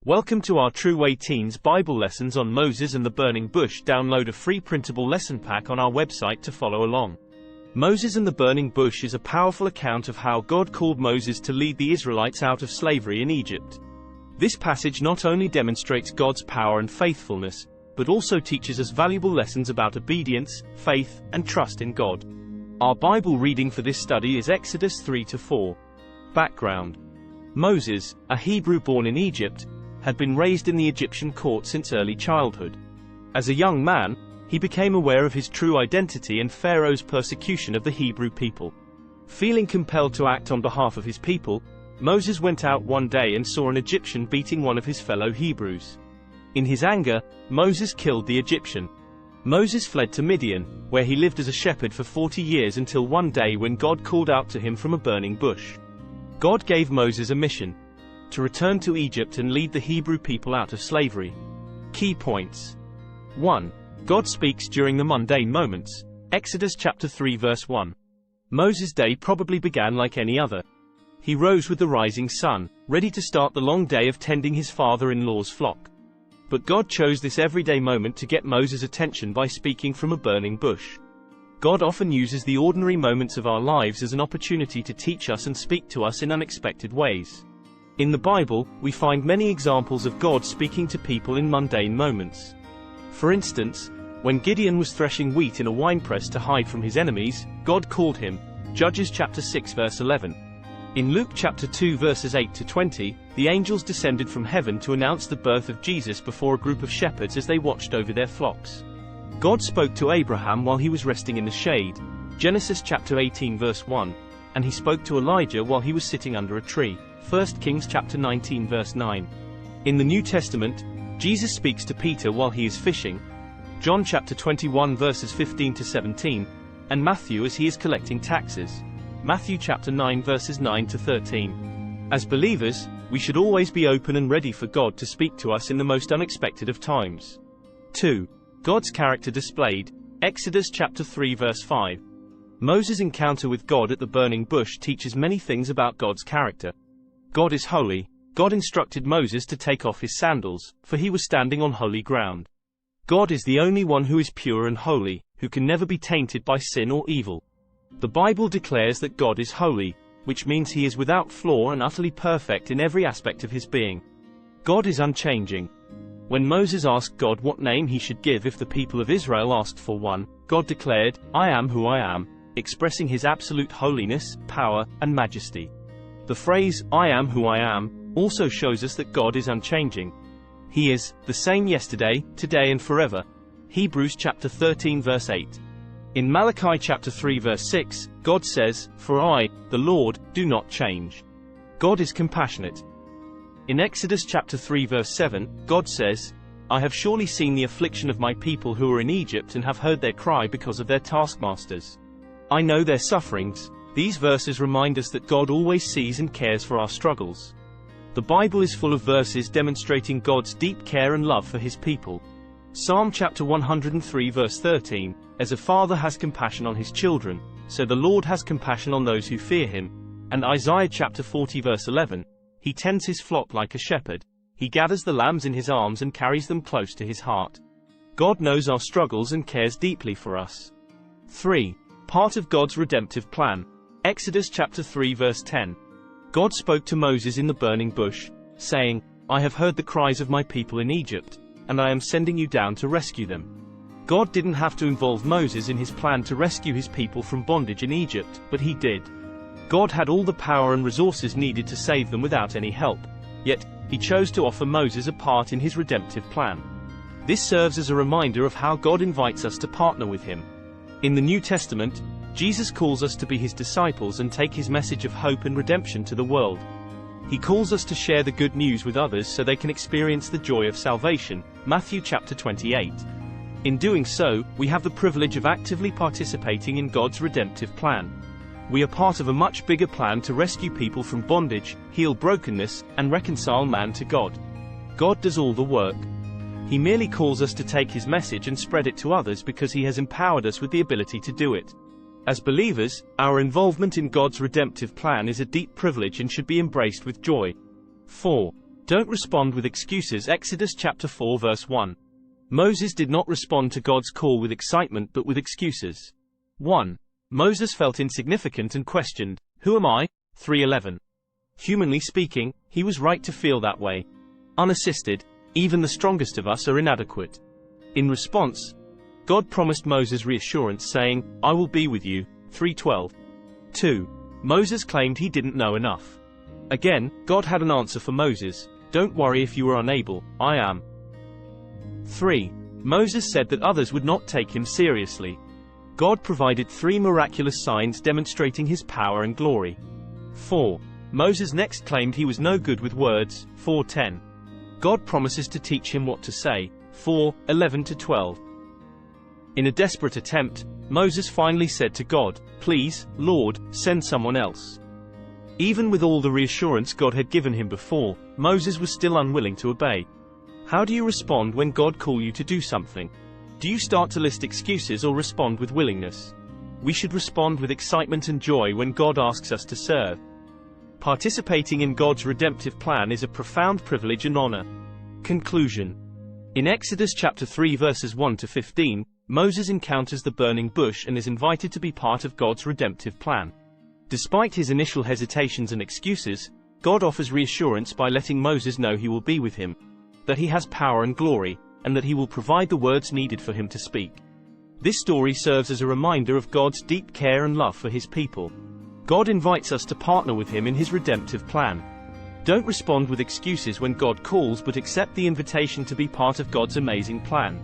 Welcome to our True Way Teens Bible lessons on Moses and the burning bush. Download a free printable lesson pack on our website to follow along. Moses and the burning bush is a powerful account of how God called Moses to lead the Israelites out of slavery in Egypt. This passage not only demonstrates God's power and faithfulness, but also teaches us valuable lessons about obedience, faith, and trust in God. Our Bible reading for this study is Exodus 3-4. Background: Moses, a Hebrew born in Egypt, had been raised in the Egyptian court since early childhood. As a young man, he became aware of his true identity and Pharaoh's persecution of the Hebrew people. Feeling compelled to act on behalf of his people, Moses went out one day and saw an Egyptian beating one of his fellow Hebrews. In his anger, Moses killed the Egyptian. Moses fled to Midian, where he lived as a shepherd for 40 years until one day when God called out to him from a burning bush. God gave Moses a mission: to return to Egypt and lead the Hebrew people out of slavery. Key points. 1. God speaks during the mundane moments. Exodus chapter 3 verse 1. Moses' day probably began like any other. He rose with the rising sun, ready to start the long day of tending his father-in-law's flock. But God chose this everyday moment to get Moses' attention by speaking from a burning bush. God often uses the ordinary moments of our lives as an opportunity to teach us and speak to us in unexpected ways. In the Bible, we find many examples of God speaking to people in mundane moments. For instance, when Gideon was threshing wheat in a winepress to hide from his enemies, God called him. Judges chapter 6 verse 11. In Luke chapter 2 verses 8-20, the angels descended from heaven to announce the birth of Jesus before a group of shepherds as they watched over their flocks. God spoke to Abraham while he was resting in the shade. Genesis chapter 18 verse 1. And he spoke to Elijah while he was sitting under a tree. 1 Kings chapter 19 verse 9. In the New Testament, Jesus speaks to Peter while he is fishing. John chapter 21 verses 15-17, and Matthew as he is collecting taxes. Matthew chapter 9 verses 9-13. As believers, we should always be open and ready for God to speak to us in the most unexpected of times. 2. God's character displayed. Exodus chapter 3 verse 5. Moses' encounter with God at the burning bush teaches many things about God's character. God is holy. God instructed Moses to take off his sandals, for he was standing on holy ground. God is the only one who is pure and holy, who can never be tainted by sin or evil. The Bible declares that God is holy, which means he is without flaw and utterly perfect in every aspect of his being. God is unchanging. When Moses asked God what name he should give if the people of Israel asked for one, God declared, "I am who I am," expressing his absolute holiness, power, and majesty. The phrase, "I am who I am," also shows us that God is unchanging. He is the same yesterday, today and forever. Hebrews chapter 13 verse 8. In Malachi chapter 3 verse 6, God says, "For I, the Lord, do not change." God is compassionate. In Exodus chapter 3 verse 7, God says, "I have surely seen the affliction of my people who are in Egypt and have heard their cry because of their taskmasters. I know their sufferings." These verses remind us that God always sees and cares for our struggles. The Bible is full of verses demonstrating God's deep care and love for his people. Psalm chapter 103 verse 13, "As a father has compassion on his children, so the Lord has compassion on those who fear him." And Isaiah chapter 40 verse 11, "He tends his flock like a shepherd. He gathers the lambs in his arms and carries them close to his heart." God knows our struggles and cares deeply for us. 3. Part of God's redemptive plan. Exodus chapter 3 verse 10. God spoke to Moses in the burning bush, saying, "I have heard the cries of my people in Egypt, and I am sending you down to rescue them." God didn't have to involve Moses in his plan to rescue his people from bondage in Egypt, but he did. God had all the power and resources needed to save them without any help. Yet, he chose to offer Moses a part in his redemptive plan. This serves as a reminder of how God invites us to partner with him. In the New Testament, Jesus calls us to be his disciples and take his message of hope and redemption to the world. He calls us to share the good news with others so they can experience the joy of salvation. Matthew chapter 28. In doing so, we have the privilege of actively participating in God's redemptive plan. We are part of a much bigger plan to rescue people from bondage, heal brokenness, and reconcile man to God. God does all the work. He merely calls us to take his message and spread it to others because he has empowered us with the ability to do it. As believers, our involvement in God's redemptive plan is a deep privilege and should be embraced with joy. 4. Don't respond with excuses. Exodus chapter 4 verse 1. Moses did not respond to God's call with excitement but with excuses. 1. Moses felt insignificant and questioned, "Who am I?" 3:11. Humanly speaking, he was right to feel that way. Unassisted, even the strongest of us are inadequate. In response, God promised Moses reassurance saying, "I will be with you." 3:12. 2. Moses claimed he didn't know enough. Again, God had an answer for Moses: "Don't worry if you are unable, I am." 3. Moses said that others would not take him seriously. God provided 3 miraculous signs demonstrating his power and glory. 4. Moses next claimed he was no good with words. 4:10. God promises to teach him what to say. 4:11-12. In a desperate attempt, Moses finally said to God, "Please, Lord, send someone else." Even with all the reassurance God had given him before, Moses was still unwilling to obey. How do you respond when God calls you to do something? Do you start to list excuses or respond with willingness? We should respond with excitement and joy when God asks us to serve. Participating in God's redemptive plan is a profound privilege and honor. Conclusion. In Exodus chapter 3 verses 1-15, Moses encounters the burning bush and is invited to be part of God's redemptive plan. Despite his initial hesitations and excuses, God offers reassurance by letting Moses know he will be with him, that he has power and glory, and that he will provide the words needed for him to speak. This story serves as a reminder of God's deep care and love for his people. God invites us to partner with him in his redemptive plan. Don't respond with excuses when God calls, but accept the invitation to be part of God's amazing plan.